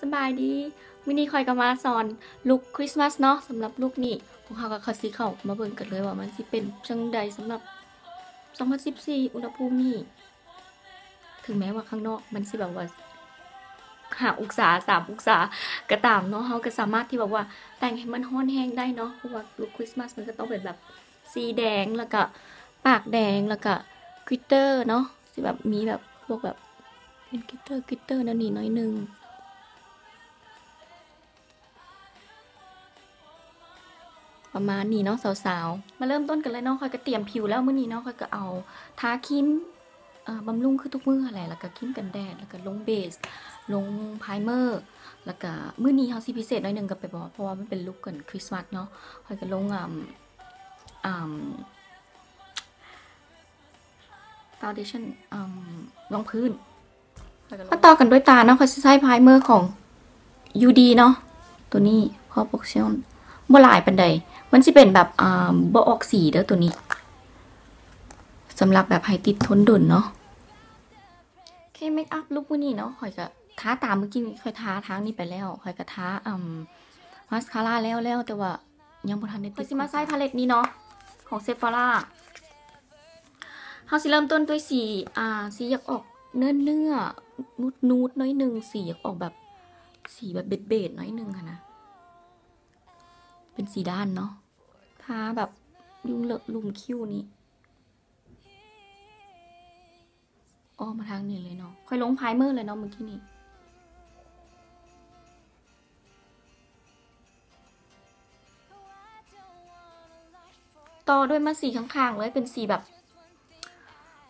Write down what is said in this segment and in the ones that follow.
สบายดีวันนี้คอยก็มาสอนลุคคริสต์มาสเนาะสำหรับลุคนี้พวกเขาก็คัดสีเข้ามาเบิ่งกันเลยว่ามันสิเป็นจังใดสำหรับ2014อุณหภูมินี่ถึงแม้ว่าข้างนอกมันสิแบบว่า5 องศา3 องศาก็ตามเนาะเขาก็สามารถที่แบบว่าแต่งให้มันร้อนแห้งได้เนาะเพราะว่าลุคคริสต์มาสมันก็ต้องเป็นแบบสีแดงแล้วก็ปากแดงแล้วก็กลิตเตอร์เนาะสิแบบมีแบบพวกแบบเป็นกลิตเตอร์นั่นนี่น้อยนึงประมาณนี้เนาะสาวๆมาเริ่มต้นกันเลยเนาะคอยก็เตรียมผิวแล้วมื้อนี้เนาะคอยก็เอาทาครีมบำรุงคือทุกมื้ออะไรแล้วก็ครีมกันแดดแล้วก็ลงเบสลงไพรเมอร์แล้วก็มื้อนี้เฮาสิพิเศษหน่อยนึงก็ไปบอกเพราะว่ามันเป็นลุคกันคริสต์มาสเนาะคอยก็ลงfoundation รองพื้นมาต่อกันด้วยตาเนาะคอยสิใช้ไพรเมอร์ของ UD เนาะตัวนี้พอปกชั่นบ่หลายปานใดมันสิเป็นแบบบ่ออกสีเด้อตัวนี้สำหรับแบบให้ติดทนดนเนาะเคเมคอัพลุคมื้อนี้เนาะข่อยก็ทาตามเมื่อกี้ค่อยทาทางนี้ไปแล้วข่อยก็ทามาสคาร่าแล้วแต่ว่ายังบ่ทันได้ติดข่อยสิมาใช้พาเลตนี้เนาะของ Sephora เฮาสิเริ่มต้นด้วยสีสีอยากออกเนื้อนูดน้อยนึงสีอยากออกแบบสีแบบเบจๆน้อยนึงค่ะนะเป็นสีด้านเนาะทาแบบยุงเหลอะลุมคิ้วนี้อ้อมาทางนี้เลยเนาะค่อยลงไพรเมอร์เลยเนาะเมื่อกี้นี้ต่อด้วยมาสีข้างๆเลยเป็นสีแบบ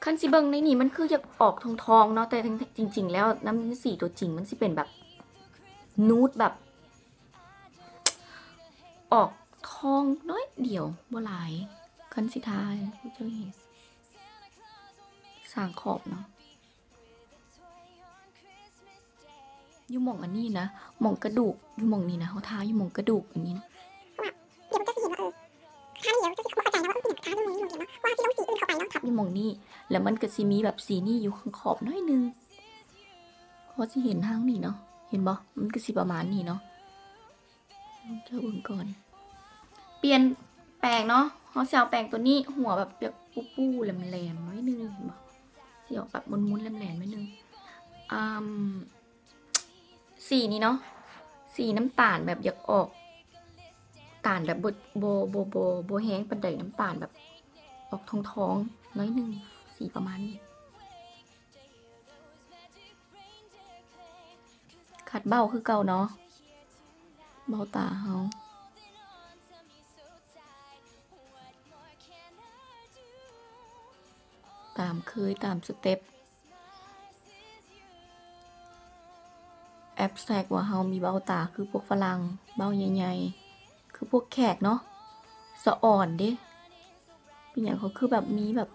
คันสีเบิงในนี่มันคืออยากออกทองเนาะแต่จริงๆแล้วน้ำสีตัวจริงมันสิเป็นแบบนูดแบบออกทองน้อยเดียวบ่หลายคันสิทายเจ้าเห็นสร้างขอบเนาะอยู่หม่องอันนี้นะหม่องกระดูกอยู่หม่องนี้นะเขาทาอยู่หม่องกระดูกอันนี้นะเดี๋ยวมันจะสิเห็นว่าทาแล้วจะสิเข้าใจนะว่าเป็นทาด้วยมือนี่เนาะว่าสิลงสีอื่นเข้าไปเนาะทับอยู่หม่องนี้แล้วมันก็สิมีแบบสีนี่อยู่ข้างขอบน้อยนึงพอสิเห็นทางนี้เนาะเห็นบ่มันก็สิประมาณนี้เนาะเจ้าเบิ่งก่อนเปลี่ยนแปรงเนาะเขาสิเอาแปรงตัวนี้หัวแบบปู้ๆแหลมๆน้อยนึงเห็นบ่สิออกแบบมุนๆแหลมๆน้อยนึงสีนี้เนาะสีน้ำตาลแบบอยากออกตาลแบบโบแห้งปานใดน้ำตาลแบบออกทองน้อยนึงสีประมาณนี้ขัดเบ้าคือเก่าเนาะเบ้าตาเฮาตามเคยตามสเต็ปแอบแทรกว่าเฮามีเบ้าตาคือพวกฝรั่งเบ้าใหญ่ๆคือพวกแขกเนาะสะอ่อนเด้เป็นอย่างเขาคือแบบมีแบบ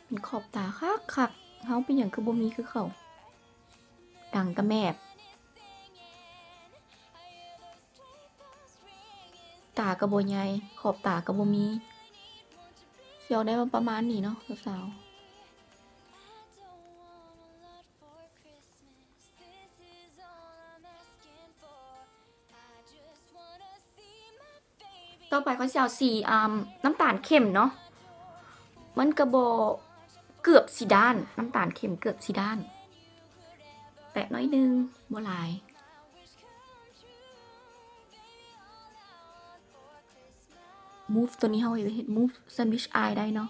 เป็นขอบตาคักเฮาเป็นอย่างคือบ่มีคือเขาดังกระแมบตากระโบใหญ่ขอบตากระโบมีเสียวได้ประมาณนี้เนาะสาวต่อไปเขาจะเอาสีน้ำตาลเข้มเนาะมันกระโบเกือบสีด้านน้ำตาลเข้มเกือบสีด้านแตะน้อยนึงบ่หลายmove ตัวนี้เฮาเฮ็ด move sandwich eye ได้เนาะ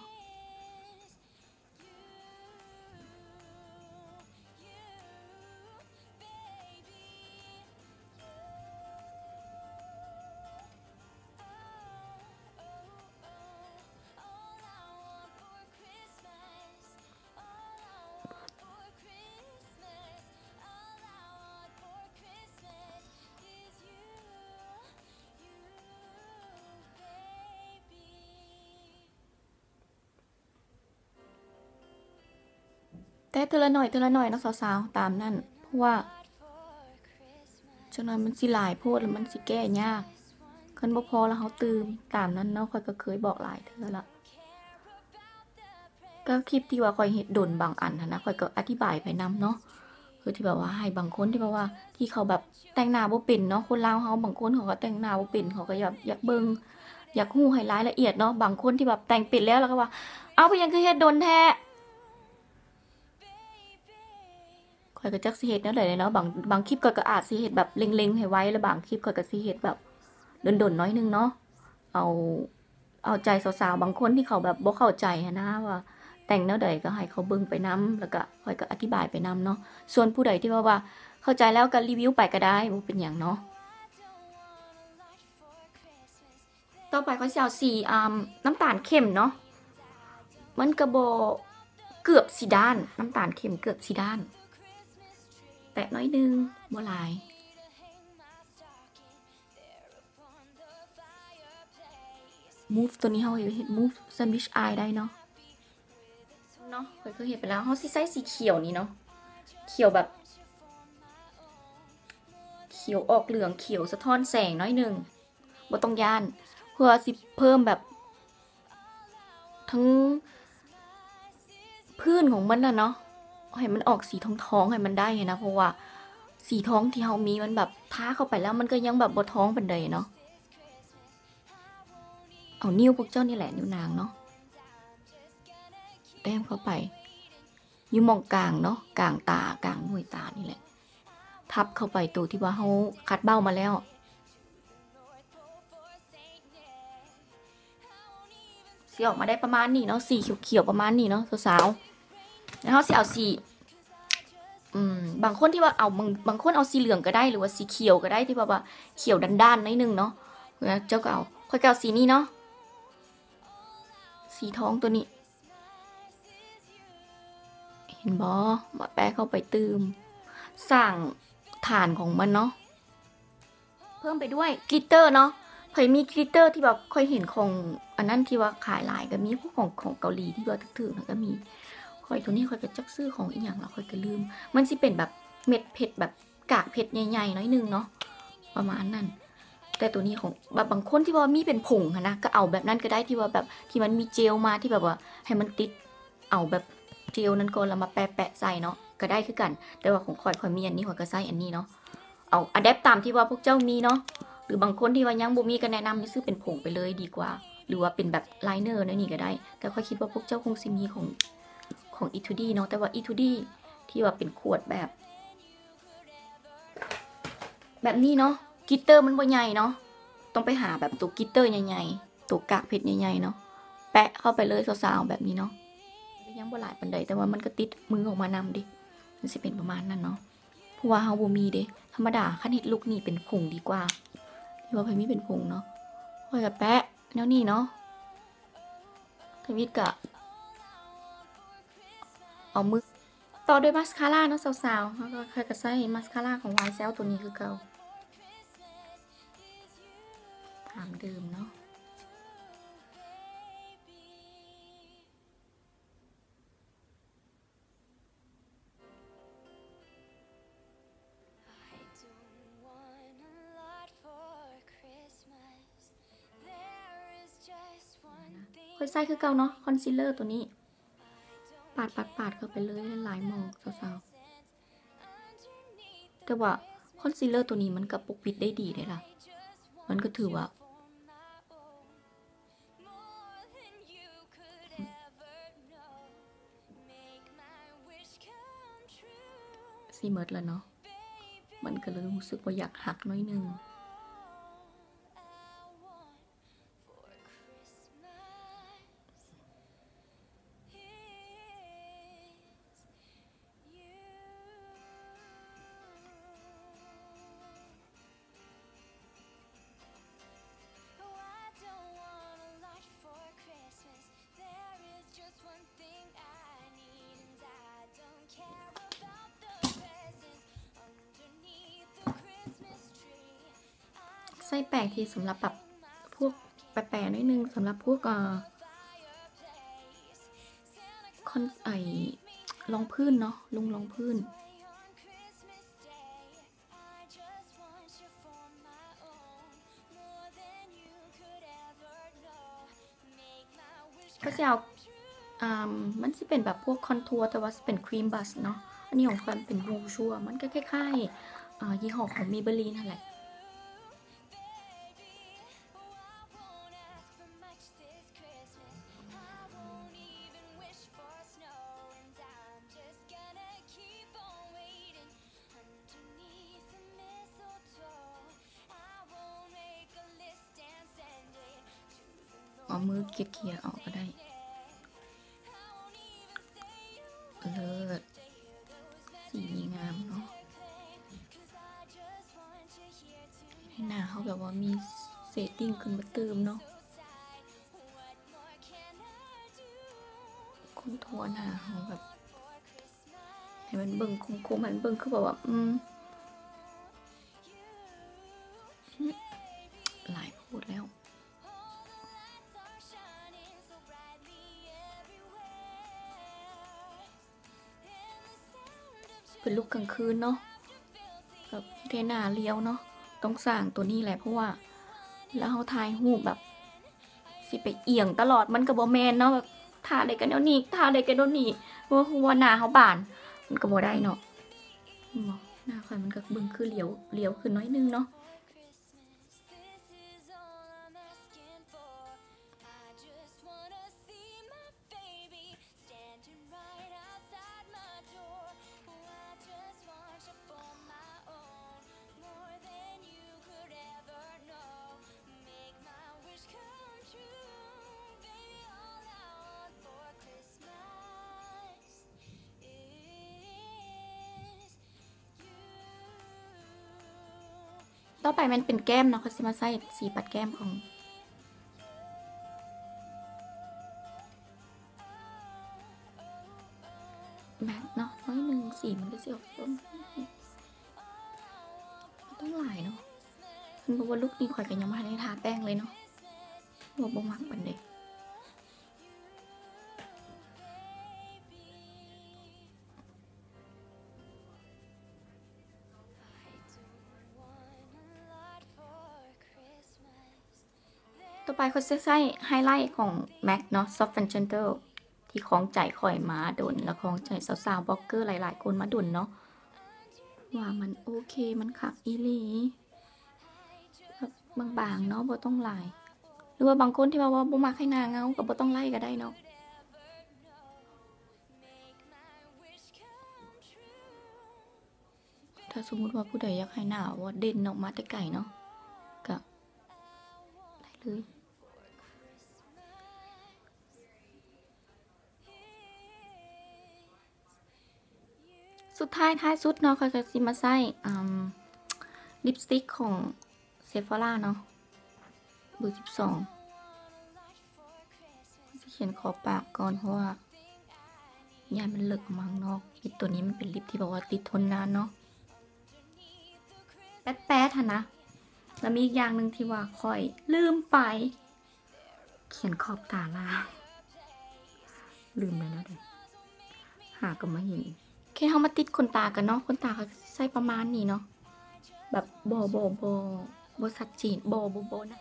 แต่เทละหน่อยเนาะสาวๆตามนั่นเพราะว่าจังนั้นมันสิหลายโพดแล้วมันสิแก้ยากคันบ่พอแล้วเฮาตื่มตามนั้นเนาะข้อยก็เคยบอกหลายเทื่อละ ก็คลิปที่ว่าค่อยเฮ็ดดนบางอันนะค่อยก็อธิบายไปนำเนาะคือที่แบบว่าให้บางคนที่แบบว่าที่เขาแบบแต่งหน้าบ่เป็นเนาะคนลาวเฮาบางคนเขาก็แต่งหน้าบ่เป็นเขาก็อยากเบิ่งอยากรู้ให้รายละเอียดเนาะบางคนที่แบบแต่งเป็นแล้วก็ว่าเอาไปยังคือเฮ็ดดนแท้ข่อยก็จักสิเฮ็ดแนวใดเลยเนาะบางคลิปก็อาจสิเฮ็ดแบบเล็งๆให้ไว้แล้วบางคลิปก็สิเฮ็ดแบบดนๆน้อยนึงเนาะเอาเอาใจสาวๆบางคนที่เขาแบบบ่เข้าใจนะว่าแต่งแนวใดก็ให้เขาเบิ่งไปนำแล้วก็ค่อยก็อธิบายไปนำเนาะส่วนผู้ใดที่ว่าเข้าใจแล้วก็รีวิวไปก็ได้บ่เป็นหยังเนาะต่อไปเขาสิเอาสีน้ำตาลเข้มเนาะมันก็บ่เกือบสิด้านน้ำตาลเข้มเกือบสิด้านแตะน้อยนึงบ่หลาย move ตัวนี้เฮาเฮ็ด move sandwich eye ได้เนาะข่อยก็เฮ็ดไปแล้วเฮาสิใส่สีเขียวนี่เนาะเขียวแบบเขียวออกเหลืองเขียวสะท้อนแสงน้อยนึงบ่ต้องย้านเพื่อสิเพิ่มแบบทั้งพื้นของมันน่ะเนาะให้มันออกสีทองๆให้มันได้นะเพราะว่าสีทองที่เฮามีมันแบบทาเข้าไปแล้วมันก็ยังแบบบ่ท้องปานใดเนาะเอานิ้วพวกเจ้านี่แหละนิ้วนางเนาะแต้มเข้าไปอยู่หม่องกลางเนาะกลางตากลางหน่วยตานี่แหละทับเข้าไปตัวที่ว่าเฮาคัดเบ้ามาแล้วสิออกมาได้ประมาณนี้เนาะสีเขียวๆประมาณนี้เนาะสาวๆแล้วเฮาสิเอาสีบางคนที่ว่าเอาบางคนเอาสีเหลืองก็ได้หรือว่าสีเขียวก็ได้ที่ว่าเขียวด้านๆนิดนึงเนาะแล้วเจ้าก็เอาค่อยก็เอาสีนี้เนาะสีทองตัวนี้เห็นบ่มาแปะเข้าไปตืมสร้างฐานของมันเนาะเพิ่มไปด้วยกลิตเตอร์เนาะเคยมีกลิตเตอร์ที่แบบเคยเห็นของอันนั้นที่ว่าขายหลายก็มีพวกของเกาหลีที่ว่าถือๆก็มีค่อยตัวนี้ค่อยก็จักซื้อของอีหยังแล้วค่อยก็ลืมมันสิเป็นแบบเม็ดเพชรแบบกากเพชรใหญ่ๆน้อยนึงเนาะประมาณนั้นแต่ตัวนี้ของแบบบางคนที่ว่ามีเป็นผงนะก็เอาแบบนั้นก็ได้ที่ว่าแบบที่มันมีเจลมาที่แบบว่าให้มันติดเอาแบบเจลนั้นก่อนแล้วมาแปะใส่เนาะก็ได้คือกันแต่ว่าของข่อยมีอันนี้ข่อยก็ใส่อันนี้เนาะเอาอะแดปตามที่ว่าพวกเจ้ามีเนาะหรือบางคนที่ว่ายังบ่มีก็แนะนำให้ซื้อเป็นผงไปเลยดีกว่าหรือว่าเป็นแบบไลเนอร์นั่นนี่ก็ได้แต่ค่อยคิดว่าพวกเจ้าคงสิมีของอีทูดี้เนาะแต่ว่าอีทูดี้ที่ว่าเป็นขวดแบบนี้เนาะกลิตเตอร์มันบ่ใหญ่เนาะต้องไปหาแบบตัวกลิตเตอร์ใหญ่ๆตัวกากเพชรใหญ่ๆเนาะแปะเข้าไปเลยสาวๆแบบนี้เนาะยังบ่หลายปานใดแต่ว่ามันก็ติดมือออกมานำดิมันสิเป็นประมาณนั้นเนาะเพราะว่าเฮาบ่มีเด้ธรรมดาคันเฮ็ดลูกนี่เป็นผงดีกว่าที่ว่าเพิ่นมีเป็นผงเนาะค่อยก็แปะแนวนี้เนาะทวิตก็เอามือต่อด้วยมาสคาร่าเนาะสาวๆแล้วก็ค่อยก็ใส่มาสคาร่าของ YSL ตัวนี้คือเก่าตามเดิมเนาะค่อยใส่คือเก่าเนาะคอนซีลเลอร์ตัวนี้ปาดเข้าไปเลยหลายๆหมองสาวๆแต่ว่าคอนซีลเลอร์ตัวนี้มันก็ปกปิดได้ดีเลยล่ะมันก็ถือว่าสิหมดแล้วเนาะมันก็เลยรู้สึกว่าอยากหักน้อยนึงใส่แป้งที่สำหรับแบบพวกแปะๆน้อยนึงสำหรับพวกคอนรองพื้นเนาะรองพื้นก็จะเอา มันสิเป็นแบบพวกคอนทัวร์แต่ว่าสิเป็นครีมบัสเนาะอันนี้ของความเป็นรูชัวมันก็คล้ายๆยี่ห้อของ Maybelline นั่นแหละเอามือเกลี่ยๆออกก็ได้เลิศสีงามเนาะให้หน้าเขาแบบว่ามีเซตติ้งขึ้นมาเติมเนาะคนทัวหน้าเขาแบบให้มันเบิ่งคมๆให้มันเบิ่งคือแบบว่าหลายพูดแล้วเป็นลุคกลางคืนเนาะแบบเทหน้าเลี้ยวเนาะต้องสร้างตัวนี้แหละเพราะว่าแล้วเขาถ่ายรูปแบบสิไปเอียงตลอดมันก็บ่แม่นเนาะแบบท่าใดกันเดี๋ยวนี้ท่าใดกันเดี๋ยวนี้เพราะว่าหน้าเขาบานมันก็บ่ได้เนาะหน้าค่อยมันก็เบิ่งคือเลี้ยวขึ้นน้อยนึงเนาะต่อไปมันเป็นแก้มเนาะเขาสิมาใส่สีปัดแก้มของแม็กเนาะน้อยนึงสีมันก็สิออกส้มต้องหลายเนาะคุณบอกว่าลูกนี้ข่อยก็ยังไม่ได้ทาแป้งเลยเนาะบ่มักปานใดต่อไปเขาจะใส่ไฮไลท์ของ MAC เนาะ Soft and Gentle ที่คล้องใจข่อยมาดนแล้วคล้องใจสาวๆบล็อกเกอร์หลายๆคนมาดนเนาะว่ามันโอเคมันคักอีหลีแบบบางๆเนาะบ่ต้องหลายหรือว่าบางคนที่ว่าบ่มักให้หน้าเงาก็บ่ต้องไล่ก็ได้เนาะถ้าสมมุติว่าผู้ใดอยากให้หน้าว่าเด่นออกมาแต่ไกลเนาะก็ได้เลยสุดท้ายสุดเนาะเขาจะสิมาใส่ลิปสติกของเซฟอร่าเนาะเบอร์12จะเขียนขอบปากก่อนเพราะว่ายานมันเลิกออกมาข้างนอกลิปตัวนี้มันเป็นลิปที่บอกว่าติดทนนานเนาะแป๊ดๆนะแล้วมีอีกอย่างหนึ่งที่ว่าค่อยลืมไปเขียนขอบตาล่างลืมไปแล้วเด็กหาก็มาเห็นแค่เขามาติดขนตากันเนาะขนตาเขาใส่ประมาณนี้เนาะแบบโบสัดจีนโบนะ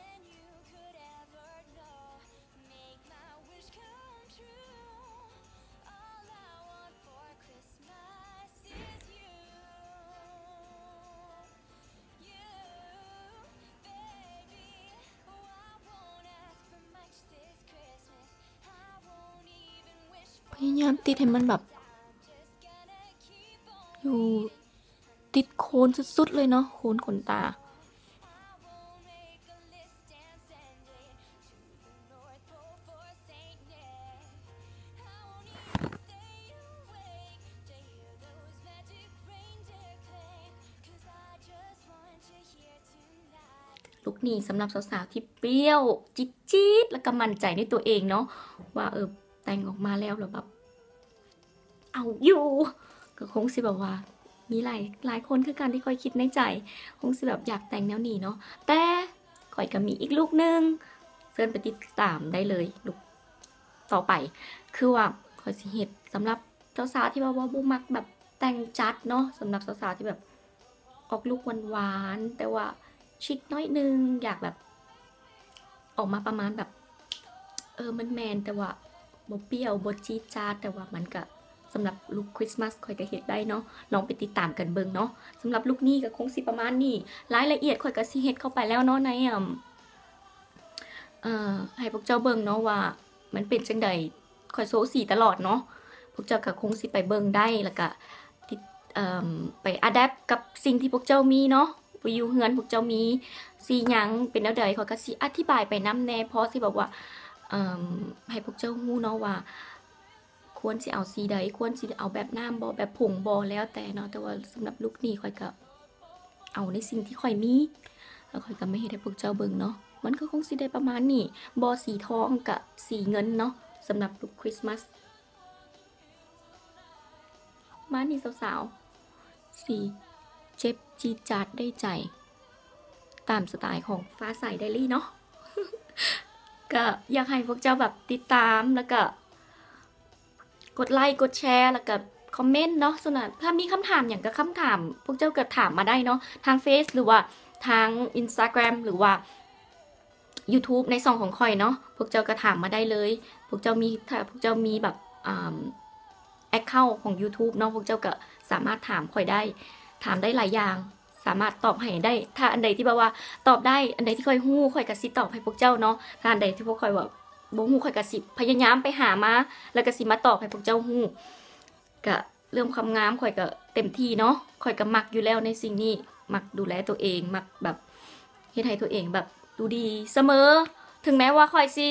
พยายามติดให้มันแบบอยู่ติดโคนสุดๆเลยเนาะโคนขนตาลุคนี้สำหรับสาวๆที่เปรี้ยวจี๊ดแล้วก็มั่นใจในตัวเองเนาะว่าแต่งออกมาแล้วแบบ เอาอยู่ก็คงสิแบบว่ามีหลายคนคือการที่ค่อยคิดในใจคงสิแบบอยากแต่งแนวนี้เนาะแต่ค่อยก็มีอีกลูกนึงเชิญไปติดตามได้เลยลูกต่อไปคือว่าค่อยสิเฮ็ดสำหรับสาวๆที่ว่าบ่มักแบบแต่งจัดเนาะสำหรับสาวๆที่แบบออกลูกหวานๆแต่ว่าชิคน้อยนึงอยากแบบออกมาประมาณแบบมันแมนแต่ว่า บ่เปรี้ยวบ่จี๊ดจ๊าดแต่ว่ามันก็สำหรับลุคคริสต์มาสค่อยก็เฮ็ดได้เนาะลองไปติดตามกันเบิ่งเนาะสำหรับลุคนี้ก็คงสิประมาณนี้รายละเอียดค่อยก็สิเฮ็ดเข้าไปแล้วเนาะในให้พวกเจ้าเบิ่งเนาะว่ามันเป็นจังใดค่อยโซสีตลอดเนาะพวกเจ้าก็คงสิไปเบิ่งได้แล้วก็ติดไปอะแดปกับสิ่งที่พวกเจ้ามีเนาะไปอยู่เฮือนพวกเจ้ามีสีหยังเป็นแนวใดค่อยก็สิอธิบายไปนำแน่พอสิแบบว่าให้พวกเจ้าฮู้เนาะว่าควรสิเอาสีใดควรสิเอาแบบน้ำบ่แบบผงบ่แล้วแต่เนาะแต่ว่าสำหรับลุคนี้ค่อยก็เอาในสิ่งที่ค่อยมีแล้วค่อยก็ไม่เฮ็ดให้พวกเจ้าเบิ่งเนาะมันก็คงสิได้ประมาณนี้บ่สีทองกับสีเงินเนาะสำหรับลุคคริสต์มาสมานี่สาวๆสีเจ็บจี๊ดจ๊าดได้ใจตามสไตล์ของฟ้าใสไดรี่เนาะ ก็อยากให้พวกเจ้าแบบติดตามแล้วก็กดไลค์กดแชร์แล้วก็คอมเมนต์เนาะส่วนถ้ามีคำถามอย่างก็คำถามพวกเจ้าก็ถามมาได้เนาะทางเฟซหรือว่าทาง Instagram หรือว่า YouTube ในช่องของข่อยเนาะพวกเจ้าก็ถามมาได้เลยพวกเจ้ามีถ้าพวกเจ้ามีแบบaccount ของ YouTube เนาะพวกเจ้าก็สามารถถามข่อยได้ถามได้หลายอย่างสามารถตอบให้ได้ถ้าอันใดที่แบบว่าตอบได้อันใดที่ข่อยฮู้ข่อยก็สิตอบให้พวกเจ้าเนาะถ้าอันใดที่พวกข่อยว่าบ่ฮู้ข่อยก็สิพยายามไปหามาแล้วก็สิมาตอบให้พวกเจ้าฮู้ก็เรื่องความงามข่อยก็เต็มที่เนาะข่อยก็มักอยู่แล้วในสิ่งนี้มักดูแลตัวเองมักแบบเฮ็ดให้ตัวเองแบบดูดีเสมอถึงแม้ว่าข่อยสิ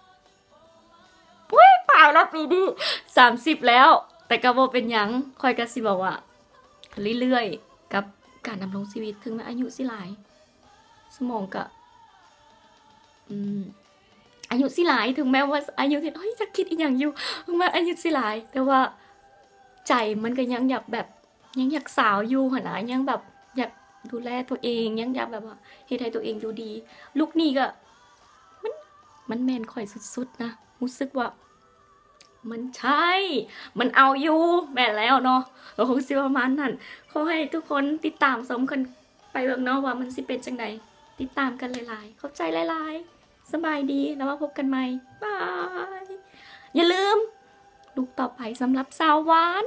30อุ้ยเปล่าแล้วปีนี้30แล้วแต่ก็บ่เป็นหยังข่อยก็สิบอกว่าเรื่อยๆกับการดำรงชีวิตถึงแม้อายุสิหลายสมองก็อายุสิหลายถึงแม้ว่าอายุที่เฮ้ยจะคิดอีกอย่างอยู่ถึงแม้อายุสิหลายแต่ว่าใจมันก็ยังอยากแบบยังอยากสาวอยู่หั่นนะยังแบบอยากดูแลตัวเองยังอยากแบบว่าเฮ็ดให้ตัวเองดูดีลุคนี้ก็มันแม่นข่อยสุดๆนะรู้สึกว่ามันใช่มันเอาอยู่แม่นแล้วเนาะก็คงสิประมาณนั้นขอให้ทุกคนติดตามสมกันไปเบิ่งเนาะว่ามันสิเป็นจังไดติดตามกันหลายๆเข้าใจหลายๆสบายดีแล้วมาพบกันใหม่บายอย่าลืมลูกต่อไปสำหรับสาวหวาน